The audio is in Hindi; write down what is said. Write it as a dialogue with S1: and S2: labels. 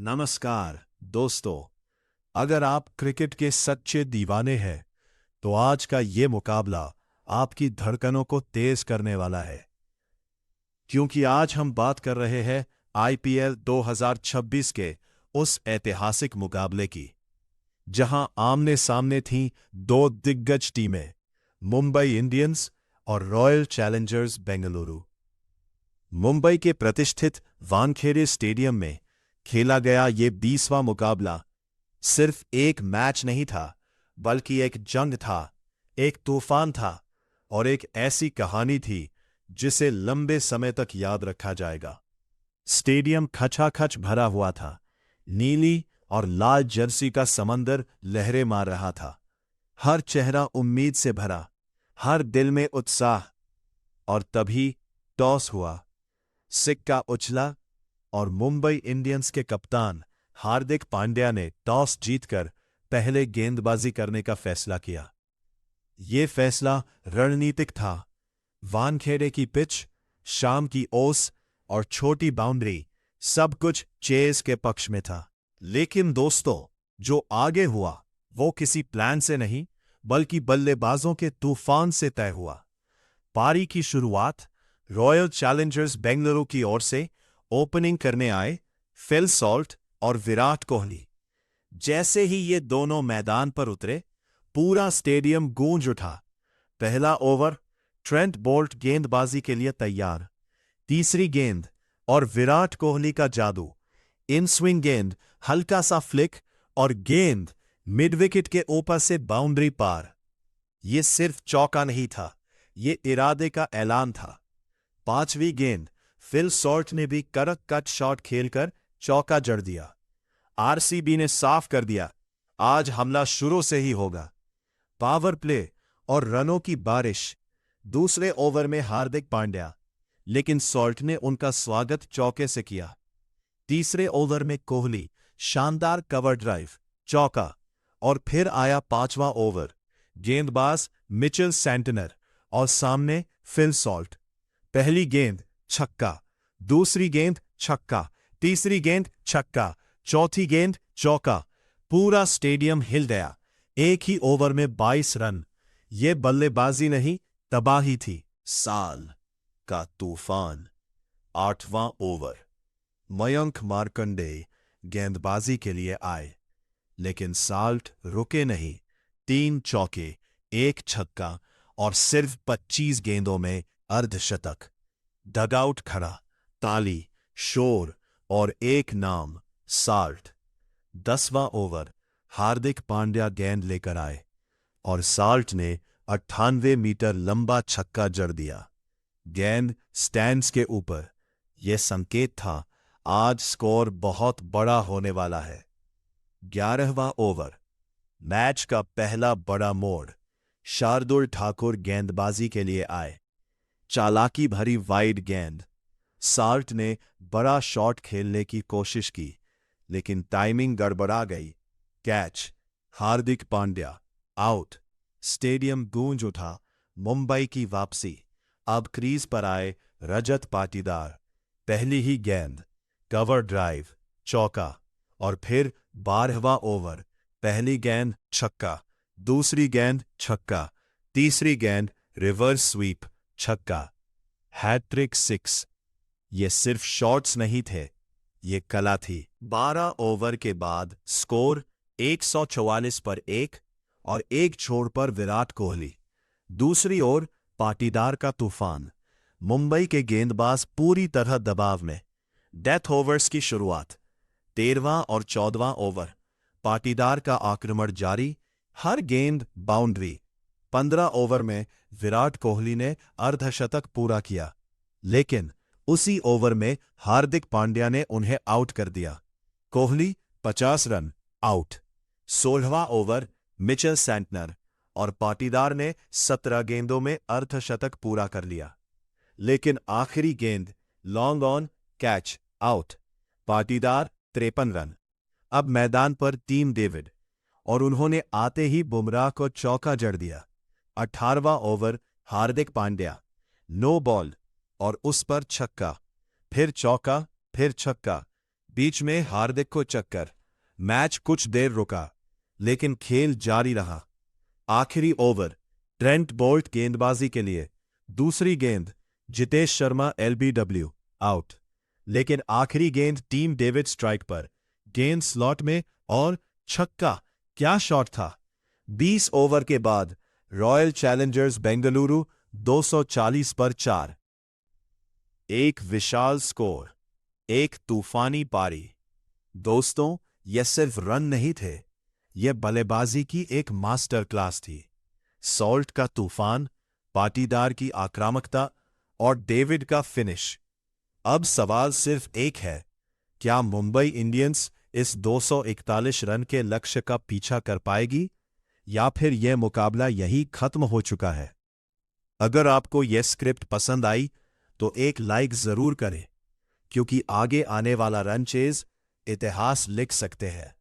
S1: नमस्कार दोस्तों। अगर आप क्रिकेट के सच्चे दीवाने हैं तो आज का ये मुकाबला आपकी धड़कनों को तेज करने वाला है, क्योंकि आज हम बात कर रहे हैं आईपीएल 2026 के उस ऐतिहासिक मुकाबले की जहां आमने सामने थीं दो दिग्गज टीमें, मुंबई इंडियंस और रॉयल चैलेंजर्स बेंगलुरु। मुंबई के प्रतिष्ठित वानखेड़े स्टेडियम में खेला गया ये 20वां मुकाबला सिर्फ एक मैच नहीं था, बल्कि एक जंग था, एक तूफान था और एक ऐसी कहानी थी जिसे लंबे समय तक याद रखा जाएगा। स्टेडियम खचाखच भरा हुआ था, नीली और लाल जर्सी का समंदर लहरें मार रहा था। हर चेहरा उम्मीद से भरा, हर दिल में उत्साह। और तभी टॉस हुआ, सिक्का उछला और मुंबई इंडियंस के कप्तान हार्दिक पांड्या ने टॉस जीतकर पहले गेंदबाजी करने का फैसला किया। ये फैसला रणनीतिक था। वानखेड़े की पिच, शाम की ओस और छोटी बाउंड्री, सब कुछ चेज के पक्ष में था। लेकिन दोस्तों, जो आगे हुआ वो किसी प्लान से नहीं, बल्कि बल्लेबाजों के तूफान से तय हुआ। पारी की शुरुआत रॉयल चैलेंजर्स बेंगलुरु की ओर से ओपनिंग करने आए फिल सॉल्ट और विराट कोहली। जैसे ही ये दोनों मैदान पर उतरे, पूरा स्टेडियम गूंज उठा। पहला ओवर, ट्रेंट बोल्ट गेंदबाजी के लिए तैयार। तीसरी गेंद और विराट कोहली का जादू। इन स्विंग गेंद, हल्का सा फ्लिक और गेंद मिड विकेट के ऊपर से बाउंड्री पार। ये सिर्फ चौका नहीं था, ये इरादे का ऐलान था। पांचवी गेंद, फिल सॉल्ट ने भी कड़क कट शॉट खेलकर चौका जड़ दिया। आरसीबी ने साफ कर दिया, आज हमला शुरू से ही होगा। पावर प्ले और रनों की बारिश। दूसरे ओवर में हार्दिक पांड्या, लेकिन सॉल्ट ने उनका स्वागत चौके से किया। तीसरे ओवर में कोहली, शानदार कवर ड्राइव, चौका। और फिर आया पांचवां ओवर, गेंदबाज मिचेल सैंटनर और सामने फिल सॉल्ट। पहली गेंद छक्का, दूसरी गेंद छक्का, तीसरी गेंद छक्का, चौथी गेंद चौका। पूरा स्टेडियम हिल गया। एक ही ओवर में 22 रन। ये बल्लेबाजी नहीं, तबाही थी। साल का तूफान। आठवां ओवर, मयंक मार्कंडेय गेंदबाजी के लिए आए, लेकिन साल्ट रुके नहीं। 3 चौके, 1 छक्का और सिर्फ 25 गेंदों में अर्धशतक। डगआउट खड़ा, ताली, शोर और एक नाम, साल्ट। 10वां ओवर, हार्दिक पांड्या गेंद लेकर आए और साल्ट ने 98 मीटर लंबा छक्का जड़ दिया। गेंद स्टैंड्स के ऊपर। यह संकेत था, आज स्कोर बहुत बड़ा होने वाला है। 11वां ओवर, मैच का पहला बड़ा मोड़। शार्दुल ठाकुर गेंदबाजी के लिए आए। चालाकी भरी वाइड गेंद। साल्ट ने बड़ा शॉट खेलने की कोशिश की, लेकिन टाइमिंग गड़बड़ा गई। Catch, Hardik Pandya, out. Stadium गूंज उठा। मुंबई की वापसी। अब क्रीज पर आए रजत पाटीदार। पहली ही गेंद, कवर ड्राइव, चौका। और फिर 12वां ओवर, पहली गेंद छक्का, दूसरी गेंद छक्का, तीसरी गेंद रिवर्स स्वीप, छक्का। हैट्रिक 6। ये सिर्फ शॉट्स नहीं थे, ये कला थी। 12 ओवर के बाद स्कोर 144 पर 1 और एक छोर पर विराट कोहली। दूसरी ओर पाटीदार का तूफान। मुंबई के गेंदबाज पूरी तरह दबाव में। डेथ ओवर्स की शुरुआत। 13वां और 14वां ओवर, पाटीदार का आक्रमण जारी, हर गेंद बाउंड्री। 15 ओवर में विराट कोहली ने अर्धशतक पूरा किया, लेकिन उसी ओवर में हार्दिक पांड्या ने उन्हें आउट कर दिया। Kohli 50 run, out. 16वां ओवर, मिचेल सैंटनर और पाटीदार ने 17 गेंदों में अर्धशतक पूरा कर लिया, लेकिन आखिरी गेंद long on, catch, out. Patidar 53 run. अब मैदान पर टीम डेविड, और उन्होंने आते ही बुमराह को चौका जड़ दिया। 18वां over, Hardik Pandya, no ball और उस पर छक्का, फिर चौका, फिर छक्का। बीच में हार्दिक को चक्कर। मैच कुछ देर रुका, लेकिन खेल जारी रहा। आखिरी ओवर, ट्रेंट बोल्ट गेंदबाजी के लिए। दूसरी गेंद, जितेश शर्मा एलबीडब्ल्यू, आउट। लेकिन आखिरी गेंद टीम डेविड स्ट्राइक पर, गेंद स्लॉट में और छक्का। क्या शॉट था! 20 ओवर के बाद रॉयल चैलेंजर्स बेंगलुरु 240 पर 4। एक विशाल स्कोर, एक तूफानी पारी। दोस्तों, यह सिर्फ रन नहीं थे, यह बल्लेबाजी की एक मास्टर क्लास थी। सॉल्ट का तूफान, पाटीदार की आक्रामकता और डेविड का फिनिश। अब सवाल सिर्फ एक है, क्या मुंबई इंडियंस इस 241 रन के लक्ष्य का पीछा कर पाएगी, या फिर यह मुकाबला यही खत्म हो चुका है? अगर आपको यह स्क्रिप्ट पसंद आई तो एक लाइक जरूर करें, क्योंकि आगे आने वाला रन चेज इतिहास लिख सकते हैं।